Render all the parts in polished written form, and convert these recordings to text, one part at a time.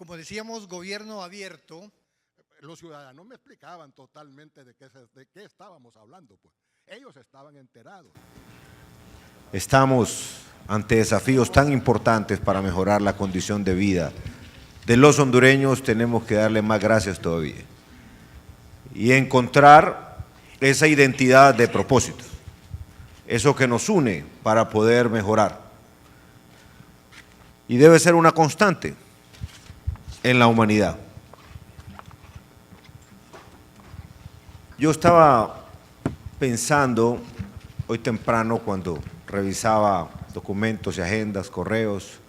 como decíamos, gobierno abierto. Los ciudadanos me explicaban totalmente de qué estábamos hablando, pues. Ellos estaban enterados. Estamos ante desafíos tan importantes para mejorar la condición de vida de los hondureños. Tenemos que darle más gracias todavía y encontrar esa identidad de propósito, eso que nos une para poder mejorar. Y debe ser una constante en la humanidad. Yo estaba pensando hoy temprano cuando revisaba documentos y agendas, correos,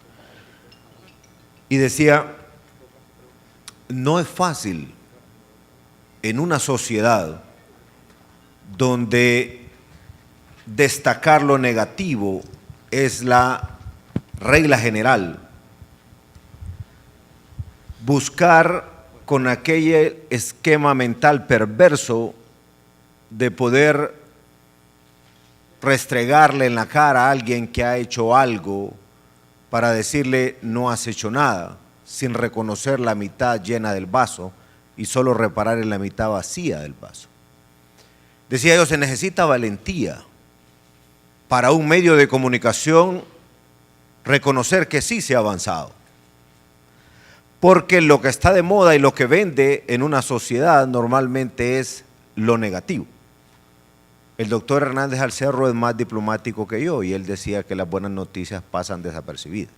y decía, no es fácil en una sociedad donde destacar lo negativo es la regla general, buscar con aquel esquema mental perverso de poder restregarle en la cara a alguien que ha hecho algo para decirle no has hecho nada, sin reconocer la mitad llena del vaso y solo reparar en la mitad vacía del vaso. Decía yo, se necesita valentía para un medio de comunicación reconocer que sí se ha avanzado. Porque lo que está de moda y lo que vende en una sociedad normalmente es lo negativo. El doctor Hernández Alcerro es más diplomático que yo y él decía que las buenas noticias pasan desapercibidas.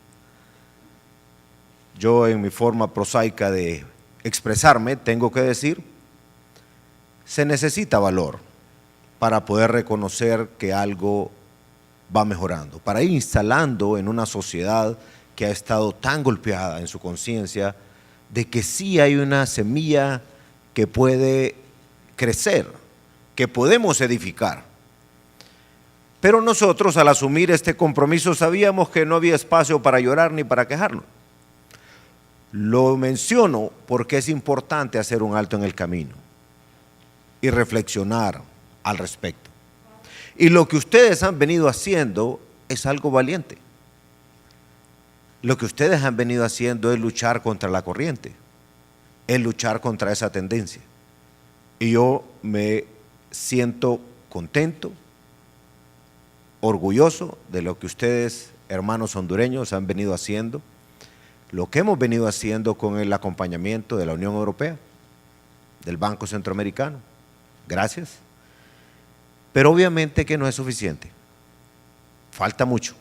Yo, en mi forma prosaica de expresarme, tengo que decir, se necesita valor para poder reconocer que algo va mejorando, para ir instalando en una sociedad que ha estado tan golpeada en su conciencia de que sí hay una semilla que puede crecer, que podemos edificar. Pero nosotros, al asumir este compromiso, sabíamos que no había espacio para llorar ni para quejarnos. Lo menciono porque es importante hacer un alto en el camino y reflexionar al respecto. Y lo que ustedes han venido haciendo es algo valiente. Lo que ustedes han venido haciendo es luchar contra la corriente, es luchar contra esa tendencia. Y yo me siento contento, orgulloso de lo que ustedes, hermanos hondureños, han venido haciendo, lo que hemos venido haciendo con el acompañamiento de la Unión Europea, del Banco Centroamericano. Gracias. Pero obviamente que no es suficiente, falta mucho.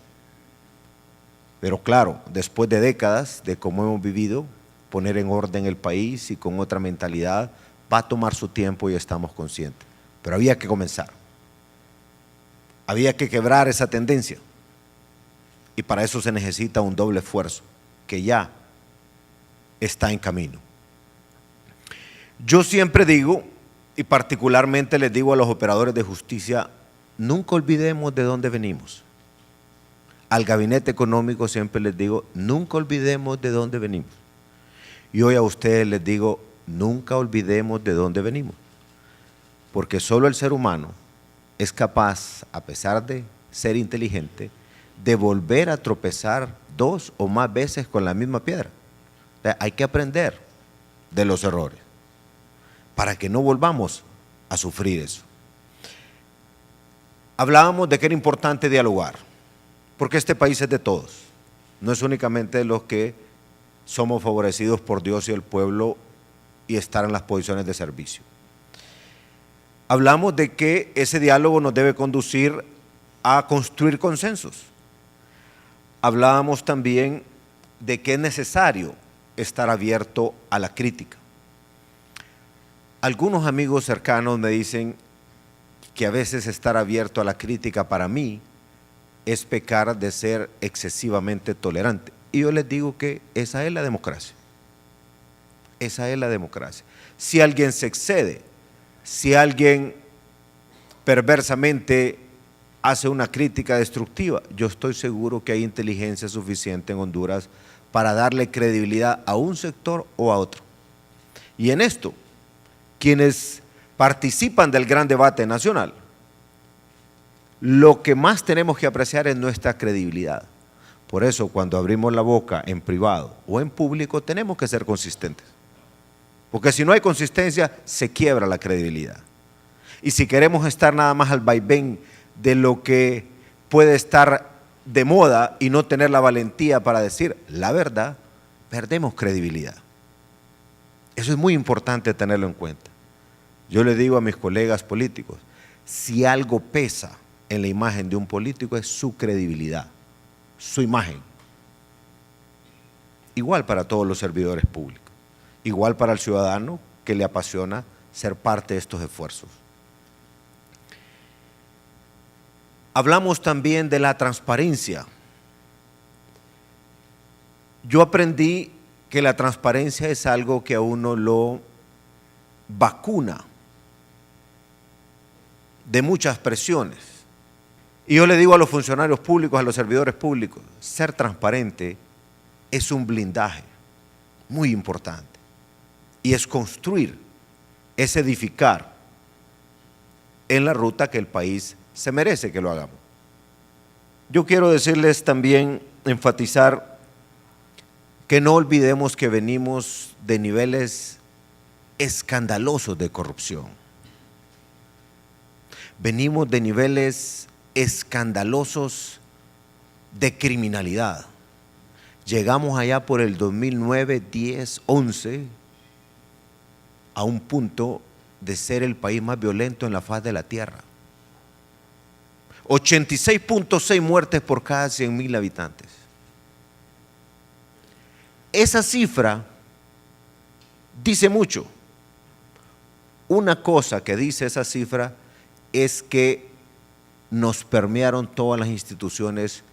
Pero claro, después de décadas de cómo hemos vivido, poner en orden el país y con otra mentalidad va a tomar su tiempo y estamos conscientes. Pero había que comenzar. Había que quebrar esa tendencia. Y para eso se necesita un doble esfuerzo, que ya está en camino. Yo siempre digo, y particularmente les digo a los operadores de justicia, nunca olvidemos de dónde venimos. Al gabinete económico siempre les digo, nunca olvidemos de dónde venimos. Y hoy a ustedes les digo, nunca olvidemos de dónde venimos. Porque solo el ser humano es capaz, a pesar de ser inteligente, de volver a tropezar 2 o más veces con la misma piedra. O sea, hay que aprender de los errores para que no volvamos a sufrir eso. Hablábamos de que era importante dialogar, porque este país es de todos, no es únicamente de los que somos favorecidos por Dios y el pueblo y estar en las posiciones de servicio. Hablamos de que ese diálogo nos debe conducir a construir consensos. Hablábamos también de que es necesario estar abierto a la crítica. Algunos amigos cercanos me dicen que a veces estar abierto a la crítica para mí es pecar de ser excesivamente tolerante. Y yo les digo que esa es la democracia. Esa es la democracia. Si alguien se excede, si alguien perversamente hace una crítica destructiva, yo estoy seguro que hay inteligencia suficiente en Honduras para darle credibilidad a un sector o a otro. Y en esto, quienes participan del gran debate nacional, lo que más tenemos que apreciar es nuestra credibilidad. Por eso, cuando abrimos la boca en privado o en público, tenemos que ser consistentes. Porque si no hay consistencia, se quiebra la credibilidad. Y si queremos estar nada más al vaivén de lo que puede estar de moda y no tener la valentía para decir la verdad, perdemos credibilidad. Eso es muy importante tenerlo en cuenta. Yo le digo a mis colegas políticos, si algo pesa en la imagen de un político es su credibilidad, su imagen. Igual para todos los servidores públicos, igual para el ciudadano que le apasiona ser parte de estos esfuerzos. Hablamos también de la transparencia. Yo aprendí que la transparencia es algo que a uno lo vacuna de muchas presiones. Y yo le digo a los funcionarios públicos, a los servidores públicos, ser transparente es un blindaje muy importante. Y es construir, es edificar en la ruta que el país se merece que lo hagamos. Yo quiero decirles también, enfatizar, que no olvidemos que venimos de niveles escandalosos de corrupción. Venimos de niveles escandalosos de criminalidad. Llegamos allá por el 2009, 10, 11 a un punto de ser el país más violento en la faz de la tierra. 86.6 muertes por cada 100.000 habitantes. Esa cifra dice mucho. Una cosa que dice esa cifra es que nos permearon todas las instituciones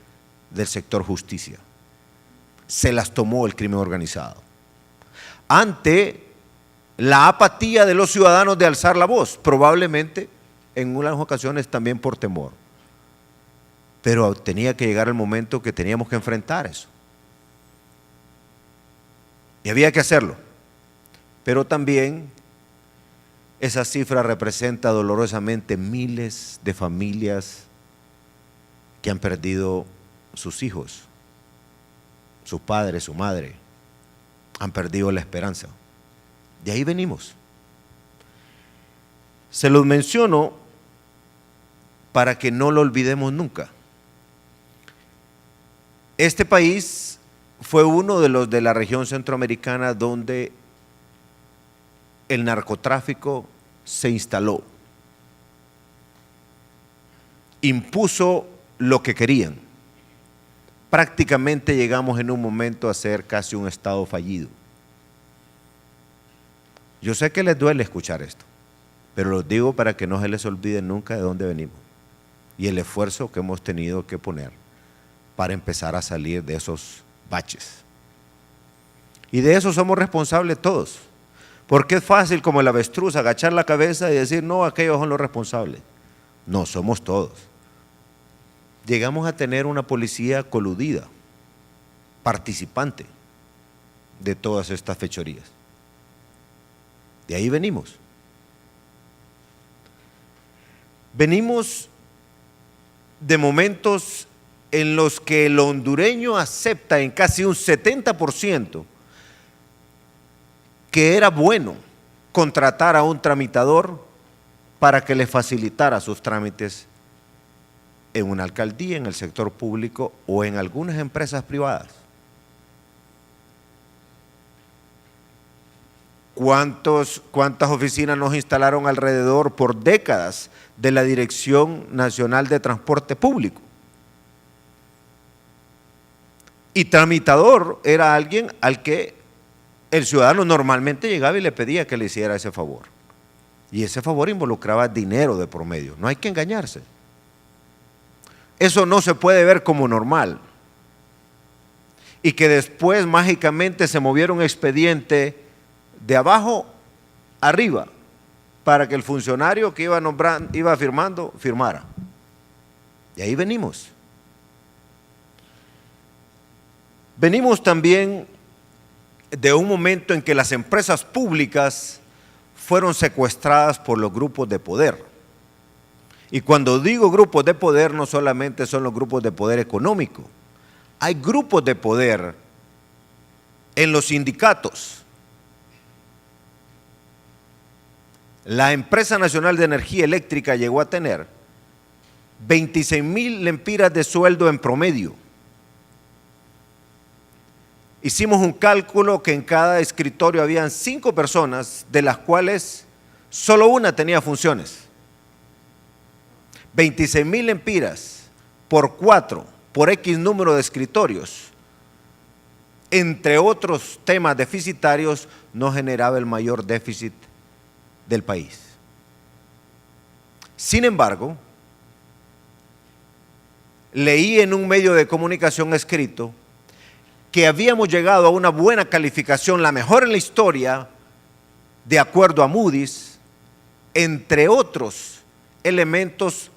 del sector justicia. Se las tomó el crimen organizado. Ante la apatía de los ciudadanos de alzar la voz, probablemente en unas ocasiones también por temor. Pero tenía que llegar el momento que teníamos que enfrentar eso. Y había que hacerlo. Pero también esa cifra representa dolorosamente miles de familias que han perdido sus hijos, su padre, su madre, han perdido la esperanza. De ahí venimos. Se los menciono para que no lo olvidemos nunca. Este país fue uno de los de la región centroamericana donde el narcotráfico se instaló, impuso lo que querían. Prácticamente llegamos en un momento a ser casi un estado fallido. Yo sé que les duele escuchar esto, pero los digo para que no se les olvide nunca de dónde venimos y el esfuerzo que hemos tenido que poner para empezar a salir de esos baches. Y de eso somos responsables todos, porque es fácil como el avestruz agachar la cabeza y decir, no, aquellos son los responsables. No, somos todos. Llegamos a tener una policía coludida, participante de todas estas fechorías. De ahí venimos. Venimos de momentos en los que el hondureño acepta en casi un 70% que era bueno contratar a un tramitador para que le facilitara sus trámites en una alcaldía, en el sector público o en algunas empresas privadas. ¿Cuántas oficinas nos instalaron alrededor por décadas de la Dirección Nacional de Transporte Público? Y tramitador era alguien al que el ciudadano normalmente llegaba y le pedía que le hiciera ese favor. Y ese favor involucraba dinero de promedio, no hay que engañarse. Eso no se puede ver como normal. Y que después mágicamente se moviera un expediente de abajo arriba para que el funcionario que iba firmando, firmara. Y ahí venimos. Venimos también de un momento en que las empresas públicas fueron secuestradas por los grupos de poder. Y cuando digo grupos de poder, no solamente son los grupos de poder económico, hay grupos de poder en los sindicatos. La Empresa Nacional de Energía Eléctrica llegó a tener 26,000 lempiras de sueldo en promedio. Hicimos un cálculo que en cada escritorio habían 5 personas, de las cuales solo una tenía funciones. 26,000 lempiras por 4, por X número de escritorios, entre otros temas deficitarios, no generaba el mayor déficit del país. Sin embargo, leí en un medio de comunicación escrito que habíamos llegado a una buena calificación, la mejor en la historia, de acuerdo a Moody's, entre otros elementos,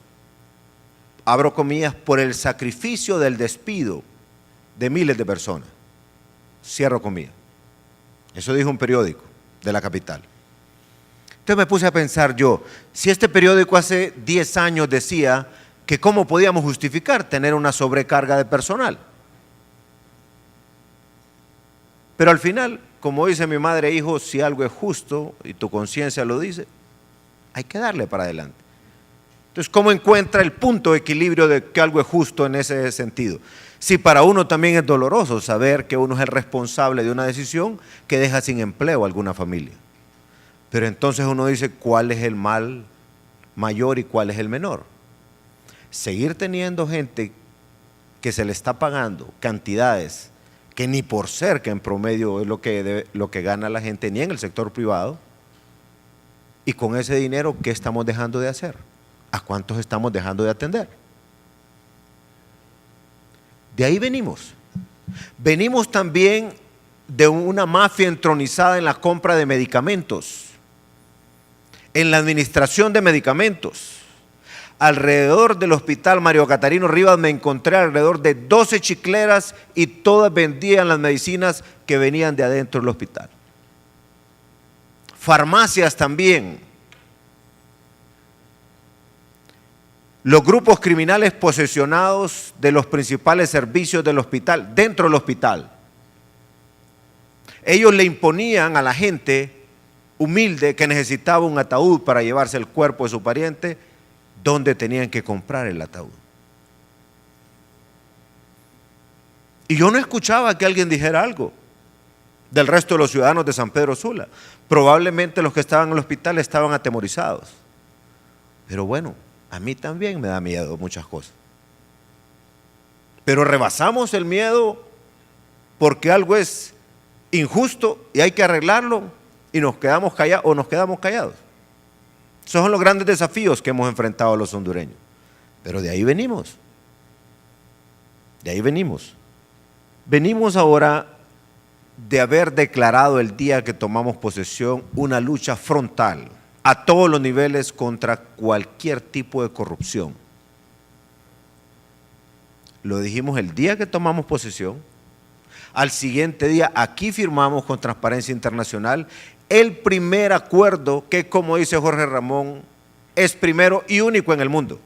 abro comillas, por el sacrificio del despido de miles de personas. Cierro comillas. Eso dijo un periódico de la capital. Entonces me puse a pensar yo, si este periódico hace 10 años decía que cómo podíamos justificar tener una sobrecarga de personal. Pero al final, como dice mi madre, hijo, si algo es justo y tu conciencia lo dice, hay que darle para adelante. Entonces, ¿cómo encuentra el punto de equilibrio de que algo es justo en ese sentido? Si para uno también es doloroso saber que uno es el responsable de una decisión que deja sin empleo a alguna familia. Pero entonces uno dice, ¿cuál es el mal mayor y cuál es el menor? Seguir teniendo gente que se le está pagando cantidades que ni por cerca en promedio es lo que gana la gente, ni en el sector privado, y con ese dinero, ¿qué estamos dejando de hacer? ¿A cuántos estamos dejando de atender? De ahí venimos. Venimos también de una mafia entronizada en la compra de medicamentos, en la administración de medicamentos. Alrededor del hospital Mario Catarino Rivas me encontré alrededor de 12 chicleras y todas vendían las medicinas que venían de adentro del hospital. Farmacias también. Los grupos criminales posesionados de los principales servicios del hospital, dentro del hospital. Ellos le imponían a la gente humilde que necesitaba un ataúd para llevarse el cuerpo de su pariente, donde tenían que comprar el ataúd. Y yo no escuchaba que alguien dijera algo del resto de los ciudadanos de San Pedro Sula. Probablemente los que estaban en el hospital estaban atemorizados. Pero bueno, a mí también me da miedo muchas cosas. Pero rebasamos el miedo porque algo es injusto y hay que arreglarlo y nos quedamos callados o nos quedamos callados. Esos son los grandes desafíos que hemos enfrentado los hondureños. Pero de ahí venimos. De ahí venimos. Venimos ahora de haber declarado el día que tomamos posesión una lucha frontal a todos los niveles contra cualquier tipo de corrupción. Lo dijimos el día que tomamos posesión. Al siguiente día aquí firmamos con Transparencia Internacional el primer acuerdo que, como dice Jorge Ramón, es primero y único en el mundo.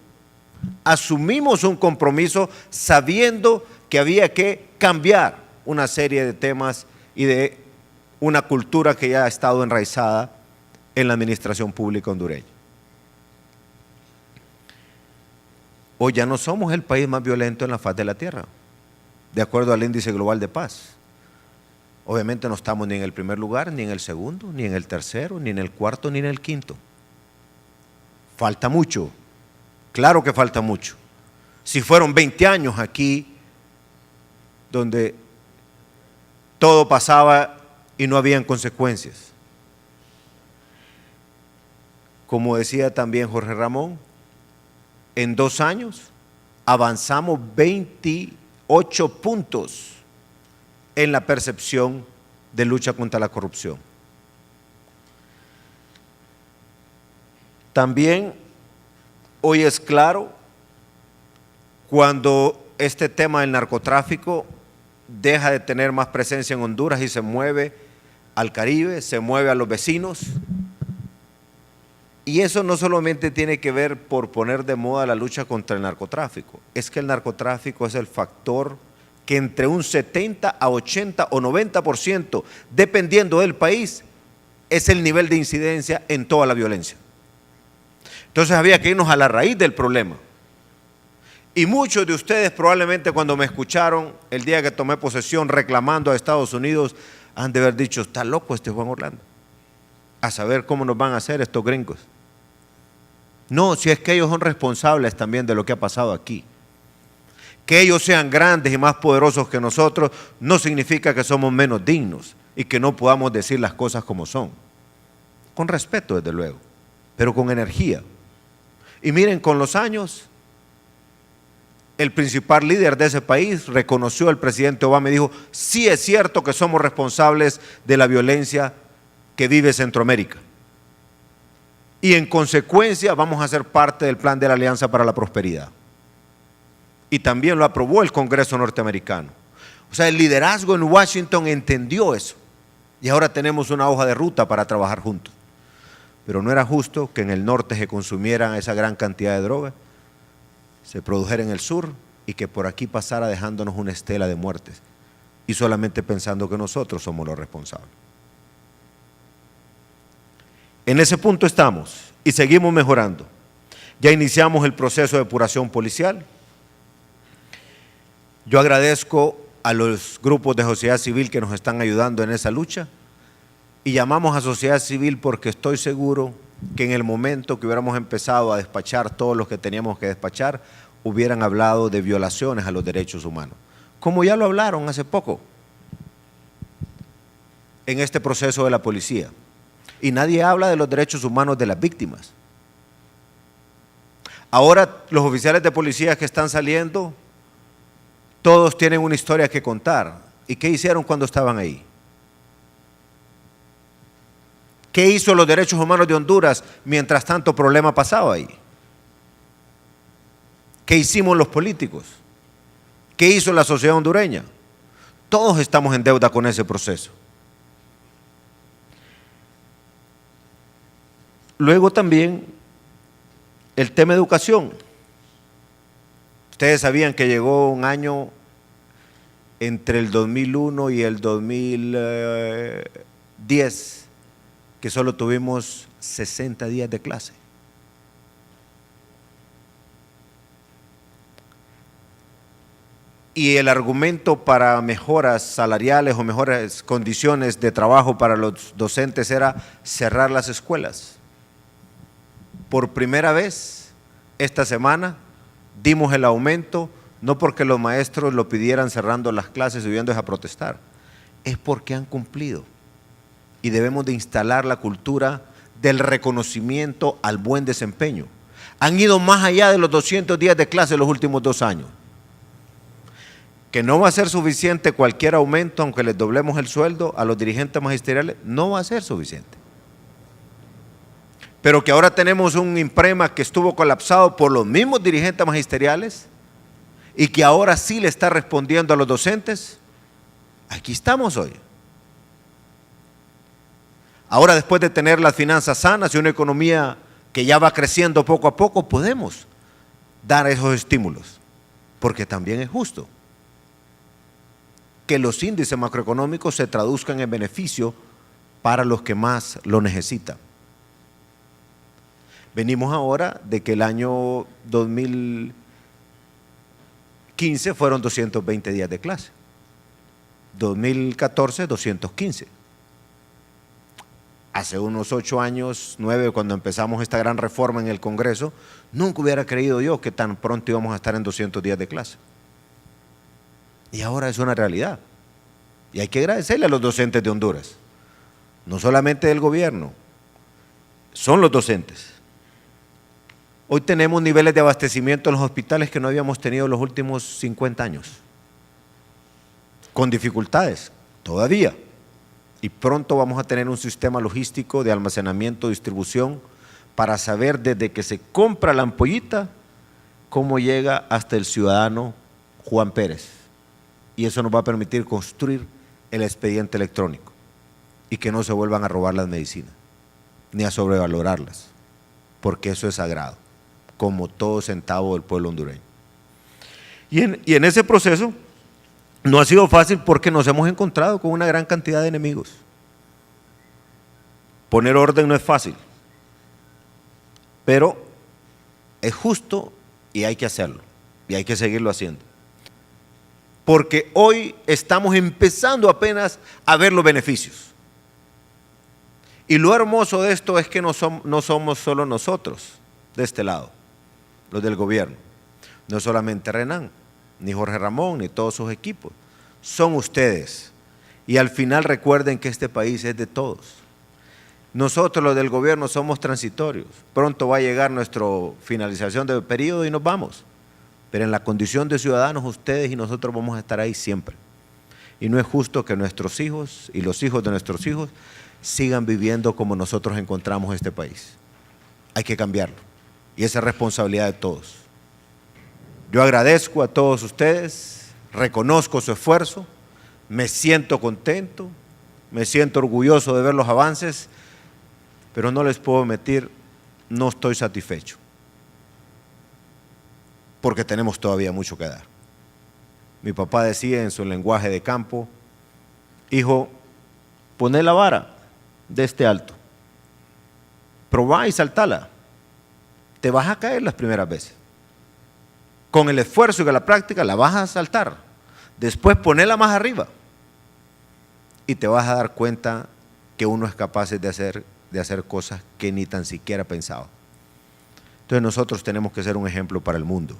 Asumimos un compromiso sabiendo que había que cambiar una serie de temas y de una cultura que ya ha estado enraizada en la administración pública hondureña. Hoy ya no somos el país más violento en la faz de la tierra, de acuerdo al Índice Global de Paz. Obviamente no estamos ni en el primer lugar, ni en el segundo, ni en el tercero, ni en el cuarto, ni en el quinto. Falta mucho, claro que falta mucho. Si fueron 20 años aquí, donde todo pasaba y no habían consecuencias. Como decía también Jorge Ramón, en 2 años avanzamos 28 puntos en la percepción de lucha contra la corrupción. También hoy es claro cuando este tema del narcotráfico deja de tener más presencia en Honduras y se mueve al Caribe, se mueve a los vecinos. Y eso no solamente tiene que ver por poner de moda la lucha contra el narcotráfico, es que el narcotráfico es el factor que entre un 70 a 80 o 90%, dependiendo del país, es el nivel de incidencia en toda la violencia. Entonces había que irnos a la raíz del problema. Y muchos de ustedes probablemente cuando me escucharon el día que tomé posesión reclamando a Estados Unidos, han de haber dicho, está loco este Juan Orlando, a saber cómo nos van a hacer estos gringos. No, si es que ellos son responsables también de lo que ha pasado aquí. Que ellos sean grandes y más poderosos que nosotros no significa que somos menos dignos y que no podamos decir las cosas como son. Con respeto, desde luego, pero con energía. Y miren, con los años, el principal líder de ese país reconoció al presidente Obama y dijo, sí es cierto que somos responsables de la violencia que vive Centroamérica. Y en consecuencia vamos a ser parte del plan de la Alianza para la Prosperidad. Y también lo aprobó el Congreso norteamericano. O sea, el liderazgo en Washington entendió eso. Y ahora tenemos una hoja de ruta para trabajar juntos. Pero no era justo que en el norte se consumieran esa gran cantidad de drogas, se produjera en el sur y que por aquí pasara dejándonos una estela de muertes y solamente pensando que nosotros somos los responsables. En ese punto estamos y seguimos mejorando. Ya iniciamos el proceso de depuración policial. Yo agradezco a los grupos de sociedad civil que nos están ayudando en esa lucha y llamamos a sociedad civil porque estoy seguro que en el momento que hubiéramos empezado a despachar todos los que teníamos que despachar, hubieran hablado de violaciones a los derechos humanos, como ya lo hablaron hace poco en este proceso de la policía. Y nadie habla de los derechos humanos de las víctimas. Ahora los oficiales de policía que están saliendo, todos tienen una historia que contar. ¿Y qué hicieron cuando estaban ahí? ¿Qué hizo los derechos humanos de Honduras mientras tanto problema pasaba ahí? ¿Qué hicimos los políticos? ¿Qué hizo la sociedad hondureña? Todos estamos en deuda con ese proceso. Luego también el tema de educación. Ustedes sabían que llegó un año entre el 2001 y el 2010 que solo tuvimos 60 días de clase. Y el argumento para mejoras salariales o mejores condiciones de trabajo para los docentes era cerrar las escuelas. Por primera vez esta semana dimos el aumento, no porque los maestros lo pidieran cerrando las clases y yendo a protestar, es porque han cumplido. Y debemos de instalar la cultura del reconocimiento al buen desempeño. Han ido más allá de los 200 días de clase los últimos 2 años. Que no va a ser suficiente cualquier aumento, aunque les doblemos el sueldo a los dirigentes magisteriales, no va a ser suficiente. Pero que ahora tenemos un IMPREMA que estuvo colapsado por los mismos dirigentes magisteriales y que ahora sí le está respondiendo a los docentes, aquí estamos hoy. Ahora, después de tener las finanzas sanas y una economía que ya va creciendo poco a poco, podemos dar esos estímulos, porque también es justo que los índices macroeconómicos se traduzcan en beneficio para los que más lo necesitan. Venimos ahora de que el año 2015 fueron 220 días de clase, 2014 215. Hace unos 8 años, 9, cuando empezamos esta gran reforma en el Congreso, nunca hubiera creído yo que tan pronto íbamos a estar en 200 días de clase. Y ahora es una realidad. Y hay que agradecerle a los docentes de Honduras, no solamente del gobierno, son los docentes. Hoy tenemos niveles de abastecimiento en los hospitales que no habíamos tenido en los últimos 50 años, con dificultades todavía. Y pronto vamos a tener un sistema logístico de almacenamiento y distribución para saber desde que se compra la ampollita cómo llega hasta el ciudadano Juan Pérez. Y eso nos va a permitir construir el expediente electrónico y que no se vuelvan a robar las medicinas ni a sobrevalorarlas, porque eso es sagrado, como todo centavo del pueblo hondureño. Y en ese proceso No ha sido fácil porque nos hemos encontrado con una gran cantidad de enemigos. Poner orden no es fácil, pero es justo y hay que hacerlo, y hay que seguirlo haciendo. Porque hoy estamos empezando apenas a ver los beneficios. Y lo hermoso de esto es que no somos solo nosotros de este lado, los del gobierno. No solamente Renan, ni Jorge Ramón, ni todos sus equipos. Son ustedes. Y al final recuerden que este país es de todos. Nosotros los del gobierno somos transitorios. Pronto va a llegar nuestra finalización del periodo y nos vamos. Pero en la condición de ciudadanos, ustedes y nosotros vamos a estar ahí siempre. Y no es justo que nuestros hijos y los hijos de nuestros hijos sigan viviendo como nosotros encontramos este país. Hay que cambiarlo. Y esa es responsabilidad de todos. Yo agradezco a todos ustedes, reconozco su esfuerzo, me siento contento, me siento orgulloso de ver los avances, pero no les puedo mentir, no estoy satisfecho, porque tenemos todavía mucho que dar. Mi papá decía en su lenguaje de campo, hijo, poné la vara de este alto, probá y saltala, te vas a caer las primeras veces. Con el esfuerzo y con la práctica la vas a saltar. Después ponela más arriba y te vas a dar cuenta que uno es capaz de hacer cosas que ni tan siquiera pensaba. Entonces nosotros tenemos que ser un ejemplo para el mundo.